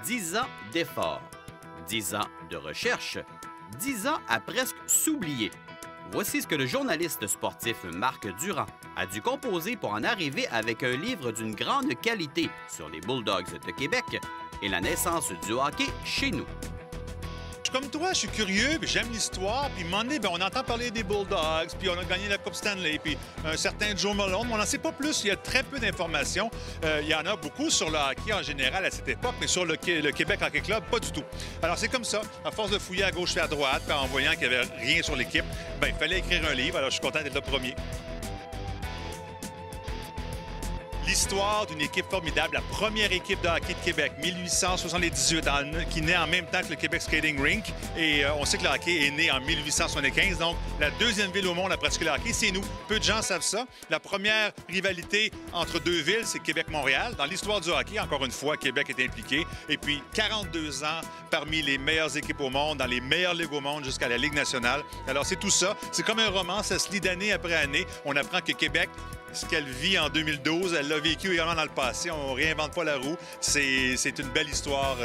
10 ans d'efforts, 10 ans de recherche, 10 ans à presque s'oublier. Voici ce que le journaliste sportif Marc Durand a dû composer pour en arriver avec un livre d'une grande qualité sur les Bulldogs de Québec et la naissance du hockey chez nous. Comme toi, je suis curieux, puis j'aime l'histoire, puis à un moment donné, on entend parler des Bulldogs, puis on a gagné la Coupe Stanley, puis un certain Joe Malone, mais on n'en sait pas plus. Il y a très peu d'informations. Il y en a beaucoup sur le hockey en général à cette époque, mais sur le Québec Hockey Club, pas du tout. Alors c'est comme ça, à force de fouiller à gauche et à droite, puis en voyant qu'il n'y avait rien sur l'équipe, bien, il fallait écrire un livre, alors je suis content d'être le premier. L'histoire d'une équipe formidable, la première équipe de hockey de Québec, 1878, qui naît en même temps que le Québec Skating Rink. Et on sait que le hockey est né en 1875. Donc, la deuxième ville au monde à pratiquer le hockey, c'est nous. Peu de gens savent ça. La première rivalité entre deux villes, c'est Québec-Montréal. Dans l'histoire du hockey, encore une fois, Québec est impliqué. Et puis, 42 ans parmi les meilleures équipes au monde, dans les meilleures ligues au monde jusqu'à la Ligue nationale. Alors, c'est tout ça. C'est comme un roman. Ça se lit d'année après année. On apprend que Québec, ce qu'elle vit en 2012, elle l'a vécu également dans le passé. On ne réinvente pas la roue. C'est une belle histoire.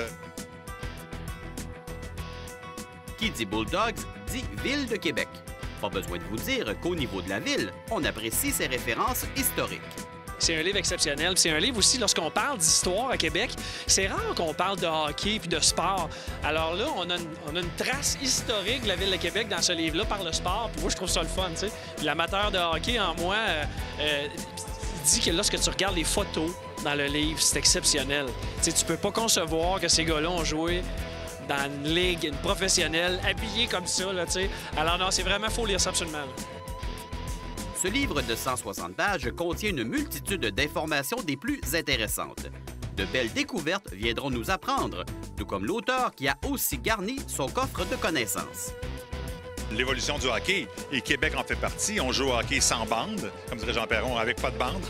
Qui dit Bulldogs dit Ville de Québec. Pas besoin de vous dire qu'au niveau de la ville, on apprécie ses références historiques. C'est un livre exceptionnel. C'est un livre aussi, lorsqu'on parle d'histoire à Québec, c'est rare qu'on parle de hockey puis de sport. Alors là, on a une trace historique de la Ville de Québec dans ce livre-là par le sport. Puis moi, je trouve ça le fun, tu sais. L'amateur de hockey en moi dit que lorsque tu regardes les photos dans le livre, c'est exceptionnel. Tu sais, tu peux pas concevoir que ces gars-là ont joué dans une ligue, une professionnelle, habillés comme ça, là, tu sais. Alors non, c'est vraiment, faut lire ça absolument. Ce livre de 160 pages contient une multitude d'informations des plus intéressantes. De belles découvertes viendront nous apprendre, tout comme l'auteur qui a aussi garni son coffre de connaissances. L'évolution du hockey, et Québec en fait partie. On joue au hockey sans bande, comme dirait Jean Perron, avec pas de bande.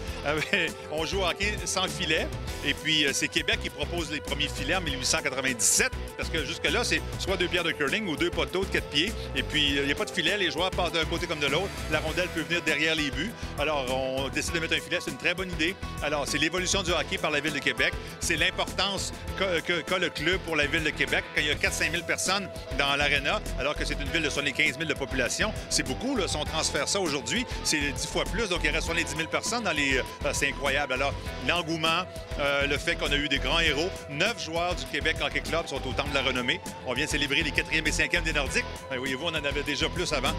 On joue au hockey sans filet. Et puis, c'est Québec qui propose les premiers filets en 1897, parce que jusque-là, c'est soit deux pierres de curling ou deux poteaux de 4 pieds. Et puis, il n'y a pas de filet, les joueurs passent d'un côté comme de l'autre. La rondelle peut venir derrière les buts. Alors, on décide de mettre un filet, c'est une très bonne idée. Alors, c'est l'évolution du hockey par la Ville de Québec. C'est l'importance qu'a le club pour la Ville de Québec. Quand il y a 4-5 000 personnes dans l'aréna, alors que c'est une ville de 75 000 de population, c'est beaucoup. Là. Si on transfère ça aujourd'hui, c'est 10 fois plus. Donc, il reste 70 000 personnes dans les... c'est incroyable. Alors, l'engouement, le fait qu'on a eu des grands héros. 9 joueurs du Québec Hockey Club sont au Temple de la Renommée. On vient de célébrer les 4e et 5e des Nordiques. Voyez-vous, on en avait déjà plus avant.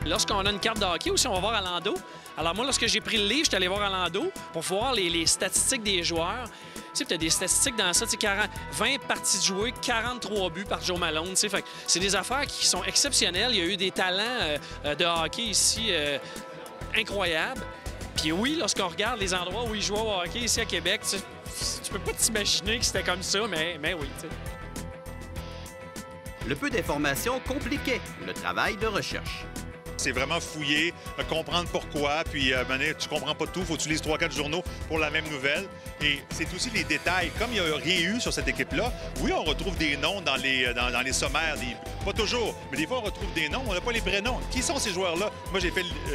Lorsqu'on a une carte de hockey aussi, on va voir à Lando. Alors moi, lorsque j'ai pris le livre, je suis allé voir à Lando pour voir les statistiques des joueurs. Tu sais, tu as des statistiques dans ça, 20 parties de jouées, 43 buts par Joe Malone. Fait c'est des affaires qui sont exceptionnelles. Il y a eu des talents de hockey ici incroyables. Puis oui, lorsqu'on regarde les endroits où ils jouent au hockey ici à Québec, tu peux pas t'imaginer que c'était comme ça, mais oui. T'sais. Le peu d'informations compliquait le travail de recherche. C'est vraiment fouiller, comprendre pourquoi, puis tu comprends pas tout, faut que tu lises 3-4 journaux pour la même nouvelle. Et c'est aussi les détails. Comme il n'y a rien eu sur cette équipe-là, oui, on retrouve des noms dans les sommaires. Pas toujours, mais des fois, on retrouve des noms, on n'a pas les vrais noms. Qui sont ces joueurs-là? Moi, je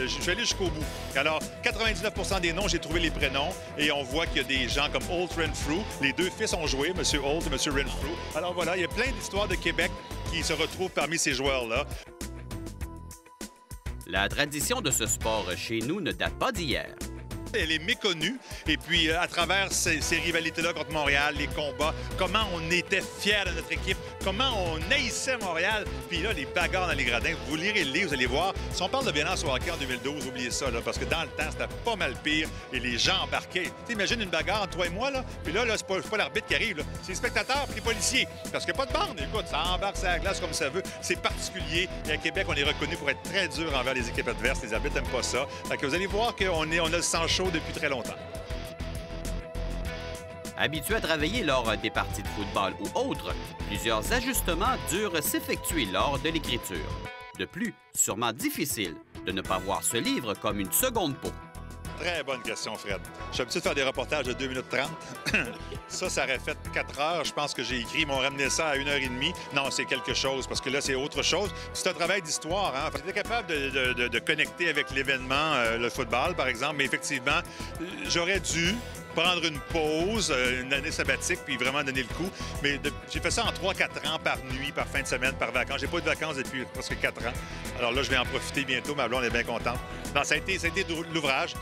suis allé jusqu'au bout. Alors, 99 des noms, j'ai trouvé les prénoms. Et on voit qu'il y a des gens comme Holt Renfrew. Les deux fils ont joué, M. Holt et M. Renfrew. Alors voilà, il y a plein d'histoires de Québec qui se retrouvent parmi ces joueurs-là. La tradition de ce sport chez nous ne date pas d'hier. Elle est méconnue. Et puis, à travers ces rivalités-là contre Montréal, les combats, comment on était fiers de notre équipe, comment on haïssait Montréal. Puis là, les bagarres dans les gradins, vous lirez le livre, vous allez voir. Si on parle de violence au hockey en 2012, oubliez ça, là, parce que dans le temps, c'était pas mal pire et les gens embarquaient. T'imagines une bagarre entre toi et moi, là? Puis là c'est pas l'arbitre qui arrive, là. C'est les spectateurs puis les policiers. Parce qu'il n'y a pas de bande. Écoute, ça embarque sur la glace comme ça veut. C'est particulier. Et à Québec, on est reconnu pour être très dur envers les équipes adverses. Les arbitres n'aiment pas ça. Fait que vous allez voir qu'on a le sang chaud depuis très longtemps. Habitués à travailler lors des parties de football ou autres, plusieurs ajustements durent s'effectuer lors de l'écriture. De plus, sûrement difficile de ne pas voir ce livre comme une seconde peau. Très bonne question, Fred. Je suis habitué de faire des reportages de 2 minutes 30. Ça aurait fait 4 heures. Je pense que j'ai écrit. Ils m'ont ramené ça à 1h30. Non, c'est quelque chose, parce que là, c'est autre chose. C'est un travail d'histoire. Hein? J'étais capable de connecter avec l'événement, le football, par exemple. Mais effectivement, j'aurais dû prendre une pause, une année sabbatique, puis vraiment donner le coup. Mais j'ai fait ça en 3-4 ans, par nuit, par fin de semaine, par vacances. J'ai pas eu de vacances depuis presque 4 ans. Alors là, je vais en profiter bientôt. Ma blonde est bien contente. Non, ça a été de l'ouvrage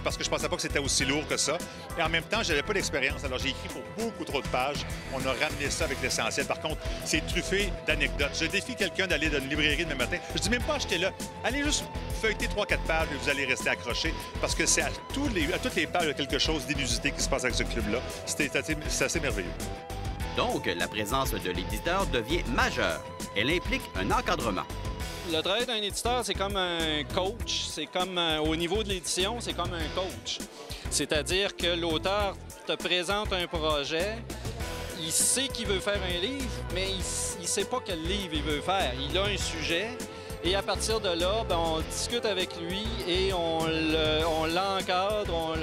parce que je pensais pas que c'était aussi lourd que ça. Et en même temps, j'avais pas d'expérience. Alors j'ai écrit pour beaucoup trop de pages. On a ramené ça avec l'essentiel. Par contre, c'est truffé d'anecdotes. Je défie quelqu'un d'aller dans une librairie demain matin. Je dis même pas achetez-le. Allez juste feuilleter 3-4 pages et vous allez rester accroché parce que c'est à toutes les pages, il y a quelque chose d'inusité qui se passe avec ce club-là. C'est assez merveilleux. Donc, la présence de l'éditeur devient majeure. Elle implique un encadrement. Le travail d'un éditeur, c'est comme un coach. C'est comme, au niveau de l'édition, c'est comme un coach. C'est-à-dire que l'auteur te présente un projet, il sait qu'il veut faire un livre, mais il ne sait pas quel livre il veut faire. Il a un sujet, et à partir de là, ben, on discute avec lui et on l'encadre,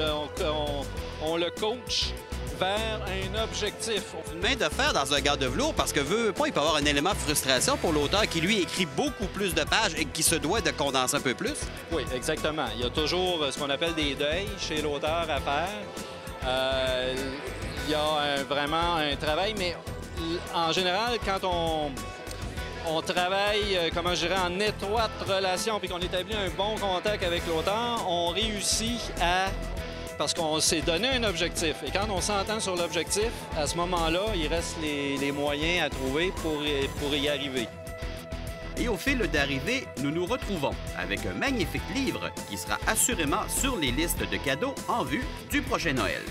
on le coach vers un objectif. Une main de fer dans un gars de velours parce que veut pas, il peut y avoir un élément de frustration pour l'auteur qui, lui, écrit beaucoup plus de pages et qui se doit de condenser un peu plus. Oui, exactement. Il y a toujours ce qu'on appelle des deuils chez l'auteur à faire. Il y a vraiment un travail, mais en général, quand on travaille, comment je dirais, en étroite relation puis qu'on établit un bon contact avec l'auteur, on réussit parce qu'on s'est donné un objectif. Et quand on s'entend sur l'objectif, à ce moment-là, il reste les moyens à trouver pour y arriver. Et au fil d'arrivée, nous nous retrouvons avec un magnifique livre qui sera assurément sur les listes de cadeaux en vue du prochain Noël.